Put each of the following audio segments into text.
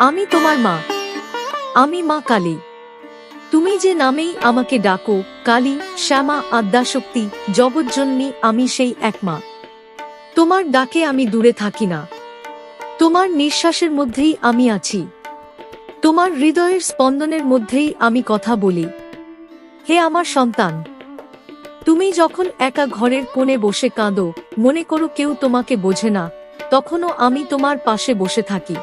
আমি তোমার মা। আমি মা কালী। তুমি যে নামেই আমাকে ডাকো, কালী, শ্যামা, আদ্যাশক্তি, জগজ্জননী, আমি সেই এক মা। তোমার ডাকে আমি দূরে থাকি না। তোমার নিঃশ্বাসের মধ্যেই আমি আছি। তোমার হৃদয়ের স্পন্দনের মধ্যেই আমি কথা বলি। হে আমার সন্তান, তুমি যখন একা ঘরের কোণে বসে কাঁদো, মনে করো কেউ তোমাকে বোঝে না, তখনও আমি তোমার পাশে বসে থাকি।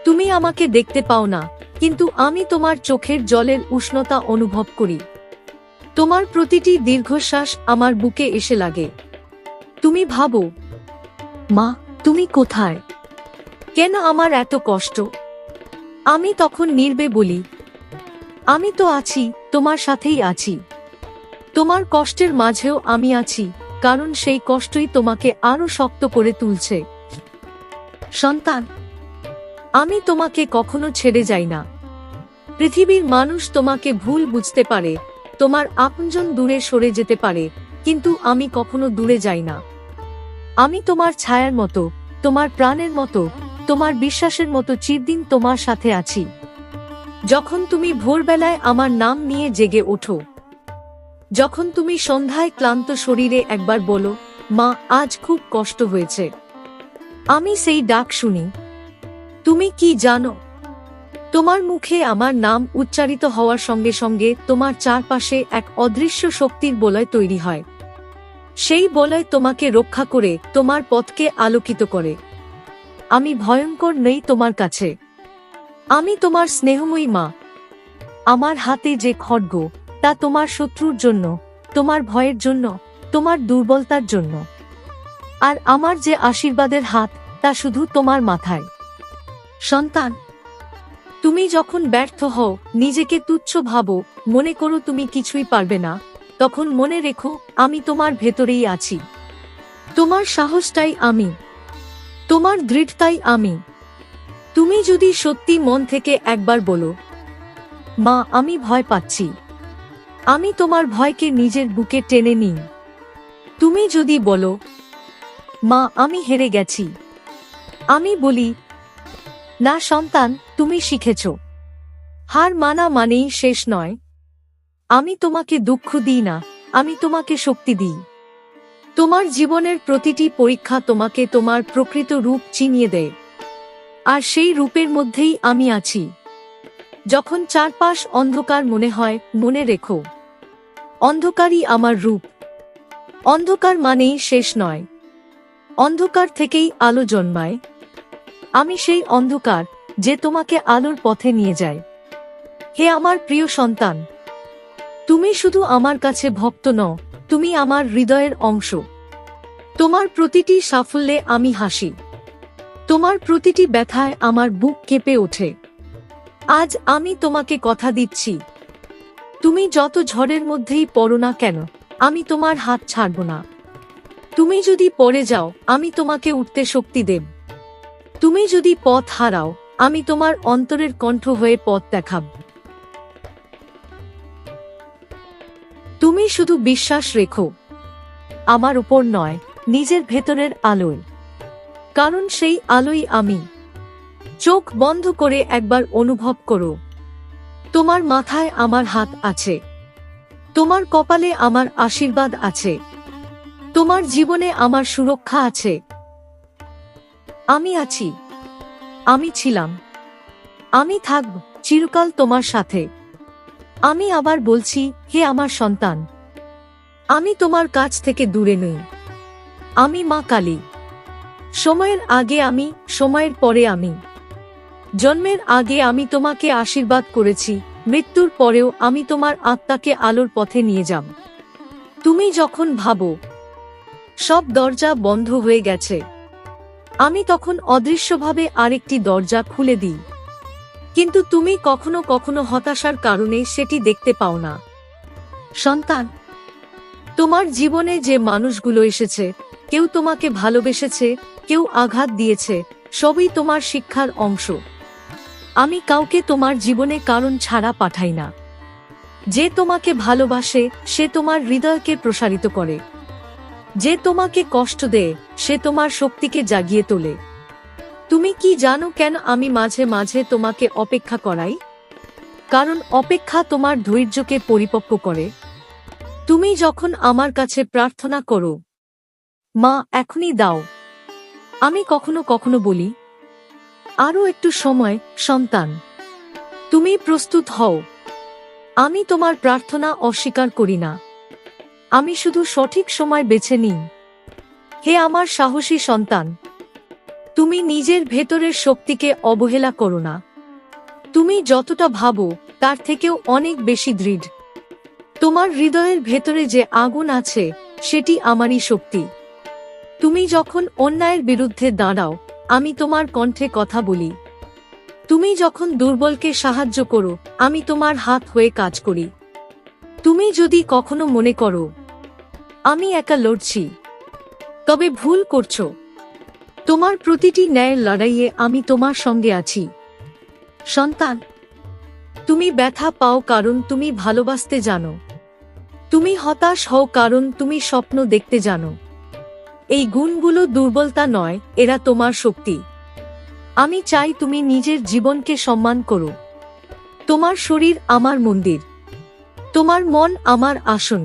তুমি আমাকে দেখতে পাও না, কিন্তু আমি তোমার চোখের জলের উষ্ণতা অনুভব করি। তোমার প্রতিটি দীর্ঘশ্বাস আমার বুকে এসে লাগে। তুমি ভাবো, মা, তুমি কোথায়? কেন আমার এত কষ্ট? আমি তখন নীরবে বলি, আমি তো আছি, তোমার সাথেই আছি। তোমার কষ্টের মাঝেও আমি আছি, কারণ সেই কষ্টই তোমাকে আরো শক্ত করে তুলছে। সন্তান, আমি তোমাকে কখনো ছেড়ে যাই না। পৃথিবীর মানুষ তোমাকে ভুল বুঝতে পারে, তোমার আপনজন দূরে সরে যেতে পারে, কিন্তু আমি কখনো দূরে যাই না। আমি তোমার ছায়ার মতো, তোমার প্রাণের মতো, তোমার বিশ্বাসের মতো চিরদিন তোমার সাথে আছি। যখন তুমি ভোরবেলায় আমার নাম নিয়ে জেগে ওঠো, যখন তুমি সন্ধ্যায় ক্লান্ত শরীরে একবার বলো, মা, আজ খুব কষ্ট হয়েছে, আমি সেই ডাক শুনি। তুমি কি জানো, তোমার মুখে আমার নাম উচ্চারিত হওয়ার সঙ্গে সঙ্গে তোমার চারপাশে এক অদৃশ্য শক্তির বলয় তৈরি হয়। সেই বলয় তোমাকে রক্ষা করে, তোমার পথকে আলোকিত করে। আমি ভয়ঙ্কর নই তোমার কাছে। আমি তোমার স্নেহময়ী মা। আমার হাতে যে খড়গ, তা তোমার শত্রুর জন্য, তোমার ভয়ের জন্য, তোমার দুর্বলতার জন্য। আর আমার যে আশীর্বাদের হাত, তা শুধু তোমার মাথায়। সন্তান, তুমি যখন ব্যর্থ হও, নিজেকে তুচ্ছ ভাবো, মনে করো তুমি কিছুই পারবে না, তখন মনে রেখো, আমি তোমার ভেতরেই আছি। তোমার সাহসটাই আমি, তোমার দৃঢ়তাই আমি। তুমি যদি সত্যি মন থেকে একবার বলো, মা, আমি ভয় পাচ্ছি, আমি তোমার ভয়কে নিজের বুকে টেনে নিই। তুমি যদি বলো, মা, আমি হেরে গেছি, আমি বলি, না সন্তান, তুমি শিখেছ। হার মানা মানেই শেষ নয়। আমি তোমাকে দুঃখ দিই না, আমি তোমাকে শক্তি দিই। তোমার জীবনের প্রতিটি পরীক্ষা তোমাকে তোমার প্রকৃত রূপ চিনিয়ে দেয়। আর সেই রূপের মধ্যেই আমি আছি। যখন চারপাশ অন্ধকার মনে হয়, মনে রেখো, অন্ধকারই আমার রূপ। অন্ধকার মানেই শেষ নয়, অন্ধকার থেকেই আলো জন্মায়। আমি সেই অন্ধকার, যে তোমাকে আলোর পথে নিয়ে যায়। হে আমার প্রিয় সন্তান, তুমি শুধু আমার কাছে ভক্ত নও, তুমি আমার হৃদয়ের অংশ। তোমার প্রতিটি সাফল্যে আমি হাসি, তোমার প্রতিটি ব্যথায় আমার বুক কেঁপে ওঠে। আজ আমি তোমাকে কথা দিচ্ছি, তুমি যত ঝড়ের মধ্যেই পড়ো না কেন, আমি তোমার হাত ছাড়ব না। তুমি যদি পড়ে যাও, আমি তোমাকে উঠতে শক্তি দেব। তুমি যদি পথ হারাও, আমি তোমার অন্তরের কণ্ঠ হয়ে পথ দেখাব। তুমি শুধু বিশ্বাস রেখো, আমার উপর নয়, নিজের ভেতরের আলোয়, কারণ সেই আলোই আমি। চোখ বন্ধ করে একবার অনুভব করো, তোমার মাথায় আমার হাত আছে, তোমার কপালে আমার আশীর্বাদ আছে, তোমার জীবনে আমার সুরক্ষা আছে। আমি আছি, আমি ছিলাম, আমি থাকব চিরকাল তোমার সাথে। আমি আবার বলছি, হে আমার সন্তান, আমি তোমার কাছ থেকে দূরে নই। আমি মা কালী। সময়ের আগে আমি, সময়ের পরে আমি। জন্মের আগে আমি তোমাকে আশীর্বাদ করেছি, মৃত্যুর পরেও আমি তোমার আত্মাকে আলোর পথে নিয়ে যাব। তুমি যখন ভাবো সব দরজা বন্ধ হয়ে গেছে, আমি তখন অদৃশ্যভাবে আরেকটি দরজা খুলে দিই। কিন্তু তুমি কখনো কখনো হতাশার কারণে সেটি দেখতে পাও না। সন্তান, তোমার জীবনে যে মানুষগুলো এসেছে, কেউ তোমাকে ভালোবেসেছে, কেউ আঘাত দিয়েছে, সবই তোমার শিক্ষার অংশ। আমি কাউকে তোমার জীবনে কারণ ছাড়া পাঠাই না। যে তোমাকে ভালোবাসে, সে তোমার হৃদয়কে প্রসারিত করে। যে তোমাকে কষ্ট দেয়, সে তোমার শক্তিকে জাগিয়ে তোলে। তুমি কি জানো কেন আমি মাঝে মাঝে তোমাকে অপেক্ষা করাই? কারণ অপেক্ষা তোমার ধৈর্যকে পরিপক্ব করে। তুমি যখন আমার কাছে প্রার্থনা করো, মা এখনই দাও, আমি কখনো কখনো বলি, আরও একটু সময় সন্তান, তুমি প্রস্তুত হও। আমি তোমার প্রার্থনা অস্বীকার করি না, আমি শুধু সঠিক সময় বেছে নিই। হে আমার সাহসী সন্তান, তুমি নিজের ভেতরের শক্তিকে অবহেলা করো না। তুমি যতটা ভাবো তার থেকেও অনেক বেশি দৃঢ়। তোমার হৃদয়ের ভেতরে যে আগুন আছে সেটি আমারই শক্তি। তুমি যখন অন্যায়ের বিরুদ্ধে দাঁড়াও, আমি তোমার কণ্ঠে কথা বলি। তুমি যখন দুর্বলকে সাহায্য করো, আমি তোমার হাত হয়ে কাজ করি। তুমি যদি কখনো মনে করো আমি একা লড়ছি, তবে ভুল করছো। তোমার প্রতিটি ন্যায়ের লড়াইয়ে আমি তোমার সঙ্গে আছি। সন্তান, তুমি ব্যথা পাও কারণ তুমি ভালোবাসতে জানো। তুমি হতাশ হও কারণ তুমি স্বপ্ন দেখতে জানো। এই গুণগুলো দুর্বলতা নয়, এরা তোমার শক্তি। আমি চাই তুমি নিজের জীবনকে সম্মান করো। তোমার শরীর আমার মন্দির, তোমার মন আমার আসন,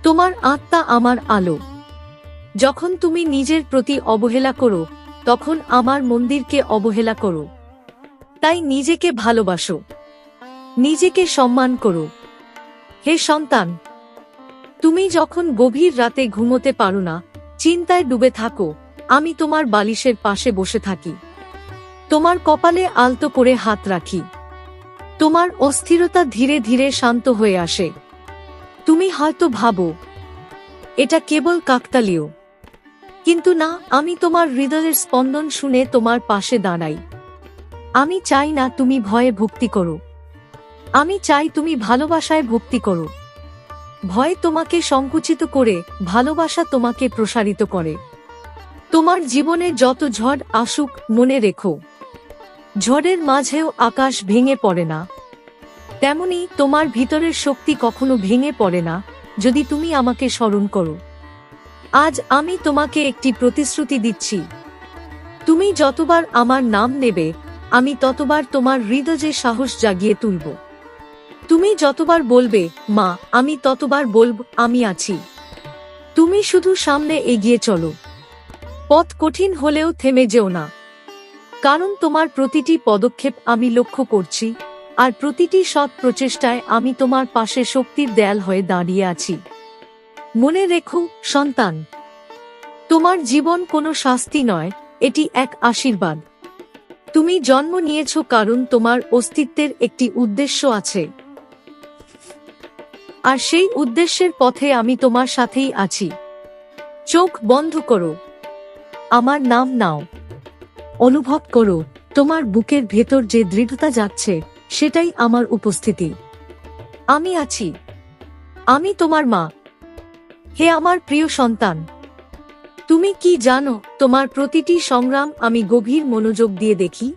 তোমার আত্মা আমার আলো। যখন তুমি নিজের প্রতি অবহেলা করো, তখন আমার মন্দিরকে অবহেলা করো। তাই নিজেকে ভালোবাসো, নিজেকে সম্মান করো। হে সন্তান, তুমি যখন গভীর রাতে ঘুমোতে পারো না, চিন্তায় ডুবে থাকো, আমি তোমার বালিশের পাশে বসে থাকি। তোমার কপালে আলতো করে হাত রাখি। তোমার অস্থিরতা ধীরে ধীরে শান্ত হয়ে আসে। তুমি হয়তো ভাবো এটা কেবল কাকতালীয়, কিন্তু না, আমি তোমার হৃদয়ের স্পন্দন শুনে তোমার পাশে দাঁড়াই। আমি চাই না তুমি ভয়ে ভক্তি করো, আমি চাই তুমি ভালোবাসায় ভক্তি করো। ভয় তোমাকে সংকুচিত করে, ভালোবাসা তোমাকে প্রসারিত করে। তোমার জীবনে যত ঝড় আসুক, মনে রেখো, ঝড়ের মাঝেও আকাশ ভেঙে পড়ে না। তেমনি তোমার ভিতরের শক্তি কখনো ভেঙে পড়ে না, যদি তুমি আমাকে স্মরণ করো। আজ আমি তোমাকে একটি প্রতিশ্রুতি দিচ্ছি, তুমি যতবার আমার নাম নেবে, আমি ততবার তোমার হৃদয়ে সাহস জাগিয়ে তুলব। তুমি যতবার বলবে মা, আমি ততবার বলব আমি আছি। তুমি শুধু সামনে এগিয়ে চলো। পথ কঠিন হলেও থেমে যেও না, কারণ তোমার প্রতিটি পদক্ষেপ আমি লক্ষ্য করছি, আর প্রতিটি সৎ প্রচেষ্টায় আমি তোমার পাশে শক্তির দেয়াল হয়ে দাঁড়িয়ে আছি। মনে রেখো সন্তান, তোমার জীবন কোনো শাস্তি নয়, এটি এক আশীর্বাদ। তুমি জন্ম নিয়েছ কারণ তোমার অস্তিত্বের একটি উদ্দেশ্য আছে, আর সেই উদ্দেশ্যের পথে আমি তোমার সাথেই আছি। চোখ বন্ধ করো, আমার নাম নাও, অনুভব করো তোমার বুকের ভেতর যে দৃঢ়তা যাচ্ছে, সেটাই আমার উপস্থিতি। আমি আছি, আমি তোমার মা। হে আমার প্রিয় সন্তান, তুমি কি জানো তোমার প্রতিটি সংগ্রাম আমি গভীর মনোযোগ দিয়ে দেখি।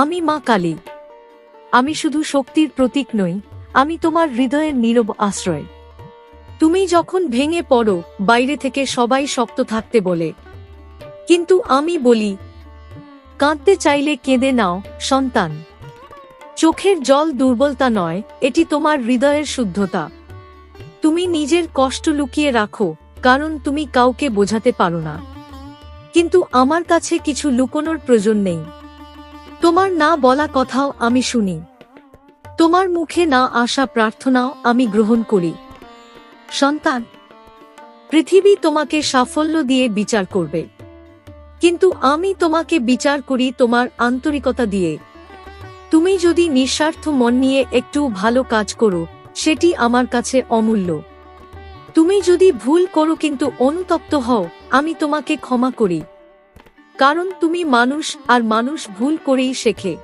আমি মা কালী, আমি শুধু শক্তির প্রতীক নই, আমি তোমার হৃদয়ের নীরব আশ্রয়। তুমি যখন ভেঙে পড়ো, বাইরে থেকে সবাই শক্ত থাকতে বলে, কিন্তু আমি বলি কাঁদতে চাইলে কেঁদে নাও সন্তান। চোখের জল দুর্বলতা নয়, এটি তোমার হৃদয়ের শুদ্ধতা। তুমি নিজের কষ্ট লুকিয়ে রাখো, কারণ তুমি কাউকে বোঝাতে পারো না, কিন্তু আমার কাছে কিছু লুকোনোর প্রয়োজন নেই। তোমার না বলা কথাও আমি শুনি, তোমার মুখে না আসা প্রার্থনাও আমি গ্রহণ করি। সন্তান, পৃথিবী তোমাকে সাফল্য দিয়ে বিচার করবে, কিন্তু আমি তোমাকে বিচার করি তোমার আন্তরিকতা দিয়ে। তুমি যদি নিঃস্বার্থ মন নিয়ে একটু ভালো কাজ করো, সেটি আমার কাছে অমূল্য। তুমি যদি ভুল করো কিন্তু অনুতপ্ত হও, আমি তোমাকে ক্ষমা করি, কারণ তুমি মানুষ, আর মানুষ ভুল করেই শেখে।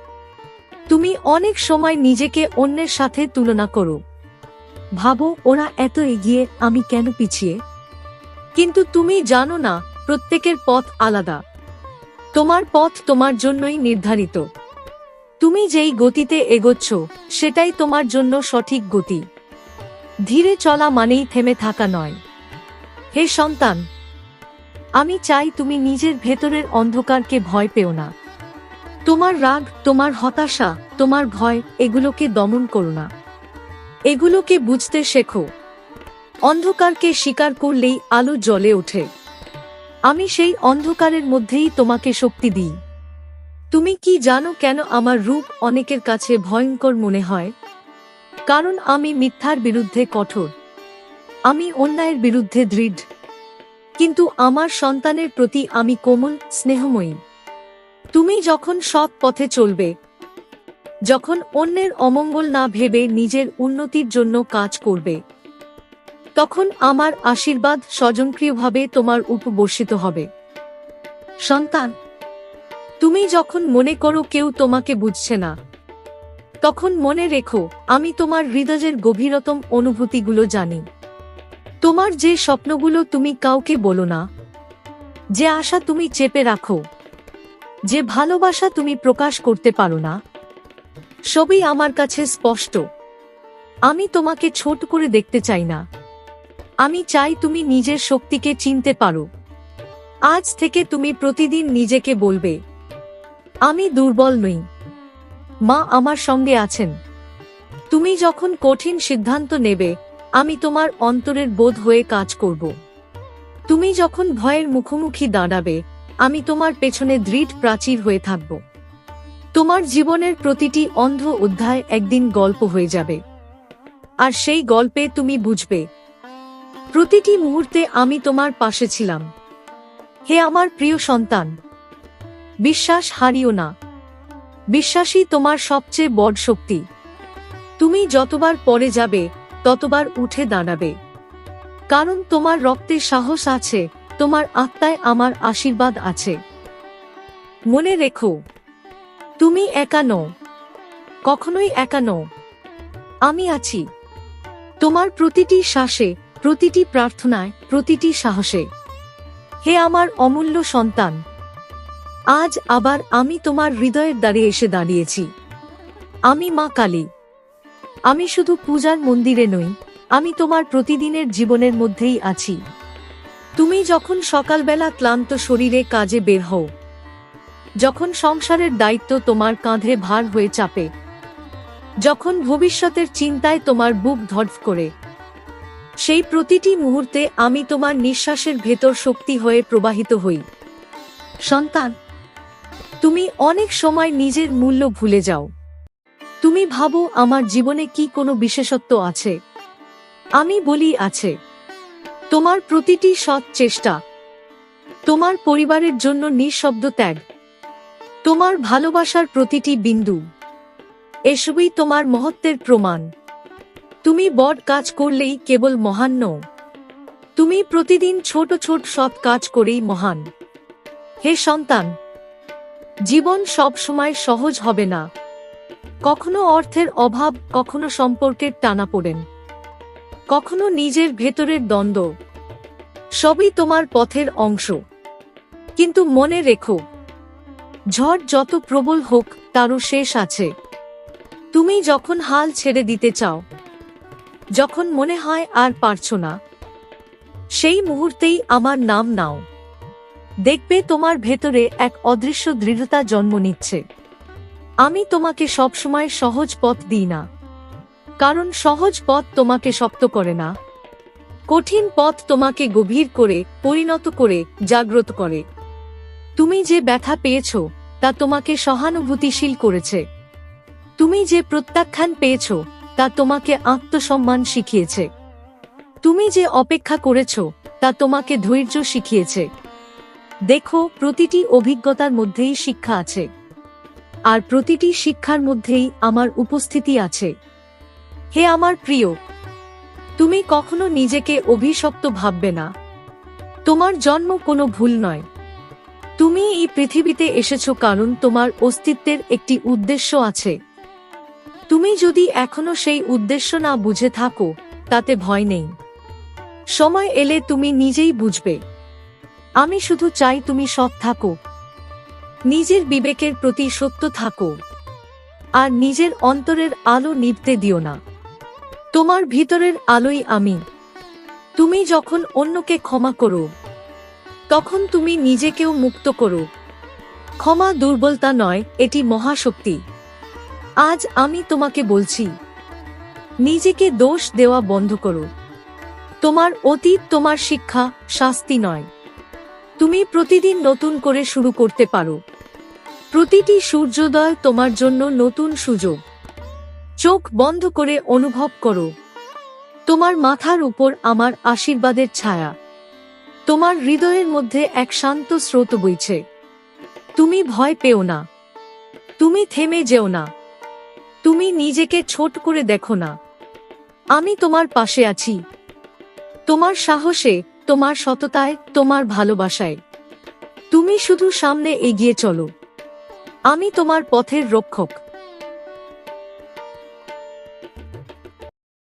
তুমি অনেক সময় নিজেকে অন্যের সাথে তুলনা করো, ভাবো ওরা এত এগিয়ে, আমি কেন পিছিয়ে। কিন্তু তুমি জানো না, প্রত্যেকের পথ আলাদা। তোমার পথ তোমার জন্যই নির্ধারিত। তুমি যেই গতিতে এগোচ্ছ, সেটাই তোমার জন্য সঠিক গতি। ধীরে চলা মানেই থেমে থাকা নয়। হে সন্তান, আমি চাই তুমি নিজের ভেতরের অন্ধকারকে ভয় পেও না। তোমার রাগ, তোমার হতাশা, তোমার ভয়, এগুলোকে দমন করো না। এগুলোকে বুঝতে শেখো। অন্ধকারকে স্বীকার করলেই আলো জ্বলে ওঠে। আমি সেই অন্ধকারের মধ্যেই তোমাকে শক্তি দিই। তুমি কি জানো কেন আমার রূপ অনেকের কাছে ভয়ঙ্কর মনে হয়? কারণ আমি মিথ্যার বিরুদ্ধে কঠোর। আমি অন্যায়ের বিরুদ্ধে দৃঢ়। কিন্তু আমার সন্তানের প্রতি আমি কোমল, স্নেহময়ী। তুমি যখন সৎ পথে চলবে, যখন অন্যের অমঙ্গল না ভেবে নিজের উন্নতির জন্য কাজ করবে, তখন আমার আশীর্বাদ স্বয়ংক্রিয়ভাবে তোমার উপর বর্ষিত হবে। সন্তান, তুমি যখন মনে করো কেউ তোমাকে বুঝছে না, তখন মনে রেখো আমি তোমার হৃদয়ের গভীরতম অনুভূতিগুলো জানি। তোমার যে স্বপ্নগুলো তুমি কাউকে বলো না, যে আশা তুমি চেপে রাখো, যে ভালোবাসা তুমি প্রকাশ করতে পারো না, সবই আমার কাছে স্পষ্ট। আমি তোমাকে ছোট করে দেখতে চাই না। আমি চাই তুমি নিজের শক্তিকে চিনতে পারো। আজ থেকে তুমি প্রতিদিন নিজেকে বলবে, আমি দুর্বল নই, মা আমার সঙ্গে আছেন। তুমি যখন কঠিন সিদ্ধান্ত নেবে, আমি তোমার অন্তরের বোধ হয়ে কাজ করব। তুমি যখন ভয়ের মুখোমুখি দাঁড়াবে, আমি তোমার পেছনে দৃঢ় প্রাচীর হয়ে থাকব। তোমার জীবনের প্রতিটি অন্ধ অধ্যায় একদিন গল্প হয়ে যাবে। আর সেই গল্পে তুমি বুঝবে, প্রতিটি মুহূর্তে আমি তোমার পাশে ছিলাম। হে আমার প্রিয় সন্তান, বিশ্বাস হারিও না। বিশ্বাসই তোমার সবচেয়ে বড় শক্তি। তুমি যতবার পড়ে যাবে, ততবার উঠে দাঁড়াবে। কারণ তোমার রক্তে সাহস আছে, তোমার আত্মায় আমার আশীর্বাদ আছে। মনে রেখো, তুমি একা নও, কখনোই একা নও। আমি আছি তোমার প্রতিটি শ্বাসে, প্রতিটি প্রার্থনায়, প্রতিটি সাহসে। হে আমার অমূল্য সন্তান, আজ আবার আমি তোমার হৃদয়ের দ্বারে এসে দাঁড়িয়েছি। আমি মা কালী। আমি শুধু পূজার মন্দিরে নই, আমি তোমার প্রতিদিনের জীবনের মধ্যেই আছি। তুমি যখন সকালবেলা ক্লান্ত শরীরে কাজে বের হও, যখন সংসারের দায়িত্ব তোমার কাঁধে ভার হয়ে চাপে, যখন ভবিষ্যতের চিন্তায় তোমার বুক ধড়ফড় করে, সেই প্রতিটি মুহূর্তে আমি তোমার নিঃশ্বাসের ভেতর শক্তি হয়ে প্রবাহিত হই। সন্তান, তুমি অনেক সময় নিজের মূল্য ভুলে যাও। তুমি ভাবো আমার জীবনে কি কোনো বিশেষত্ব আছে? আমি বলি আছে। তোমার প্রতিটি সৎ চেষ্টা, তোমার পরিবারের জন্য নিঃশব্দ ত্যাগ, তোমার ভালোবাসার প্রতিটি বিন্দু, এসবই তোমার মহত্বের প্রমাণ। তুমি বড় কাজ করলেই কেবল মহান নও, তুমি প্রতিদিন ছোট ছোট সৎ কাজ করেই মহান। হে সন্তান, জীবন সব সময় সহজ হবে না। কখনো অর্থের অভাব, কখনো সম্পর্কের টানাপোড়েন, কখনো নিজের ভেতরের দ্বন্দ্ব, সবই তোমার পথের অংশ। কিন্তু মনে রেখো, ঝড় যত প্রবল হোক, তারও শেষ আছে। তুমি যখন হাল ছেড়ে দিতে চাও, যখন মনে হয় আর পারছো না, সেই মুহূর্তেই আমার নাম নাও। দেখবে তোমার ভেতরে এক অদৃশ্য দৃঢ়তা জন্ম নিচ্ছে। আমি তোমাকে সবসময় সহজ পথ দিই না, কারণ সহজ পথ তোমাকে শক্ত করে না। কঠিন পথ তোমাকে গভীর করে, পরিণত করে, জাগ্রত করে। তুমি যে ব্যথা পেয়েছ, তা তোমাকে সহানুভূতিশীল করেছে। তুমি যে প্রত্যাখ্যান পেয়েছ, তা তোমাকে আত্মসম্মান শিখিয়েছে। তুমি যে অপেক্ষা করেছ, তা তোমাকে ধৈর্য শিখিয়েছে। দেখো, প্রতিটি অভিজ্ঞতার মধ্যেই শিক্ষা আছে, আর প্রতিটি শিক্ষার মধ্যেই আমার উপস্থিতি আছে। হে আমার প্রিয়, তুমি কখনো নিজেকে অভিশপ্ত ভাববে না। তোমার জন্ম কোনো ভুল নয়। তুমি এই পৃথিবীতে এসেছো কারণ তোমার অস্তিত্বের একটি উদ্দেশ্য আছে। তুমি যদি এখনো সেই উদ্দেশ্য না বুঝে থাকো, তাতে ভয় নেই। সময় এলে তুমি নিজেই বুঝবে। আমি শুধু চাই তুমি সৎ থাকো, নিজের বিবেকের প্রতি সত্য থাকো, আর নিজের অন্তরের আলো নিভতে দিও না। তোমার ভিতরের আলোই আমি। তুমি যখন অন্যকে ক্ষমা করো, তখন তুমি নিজেকেও মুক্ত করো। ক্ষমা দুর্বলতা নয়, এটি মহাশক্তি। আজ আমি তোমাকে বলছি, নিজেকে দোষ দেওয়া বন্ধ করো। তোমার অতীত তোমার শিক্ষা, শাস্তি নয়। তুমি প্রতিদিন নতুন করে শুরু করতে পারো। প্রতিটি সূর্যোদয় তোমার জন্য নতুন সুযোগ। চোখ বন্ধ করে অনুভব করো, তোমার মাথার উপর আমার আশীর্বাদের ছায়া। তোমার হৃদয়ের মধ্যে এক শান্ত স্রোত বইছে। তুমি ভয় পেও না, তুমি থেমে যেও না, তুমি নিজেকে ছোট করে দেখো না। আমি তোমার পাশে আছি, তোমার সাহসে, তোমার সততায়, তোমার ভালোবাসায়। তুমি শুধু সামনে এগিয়ে চলো। আমি তোমার পথের রক্ষক।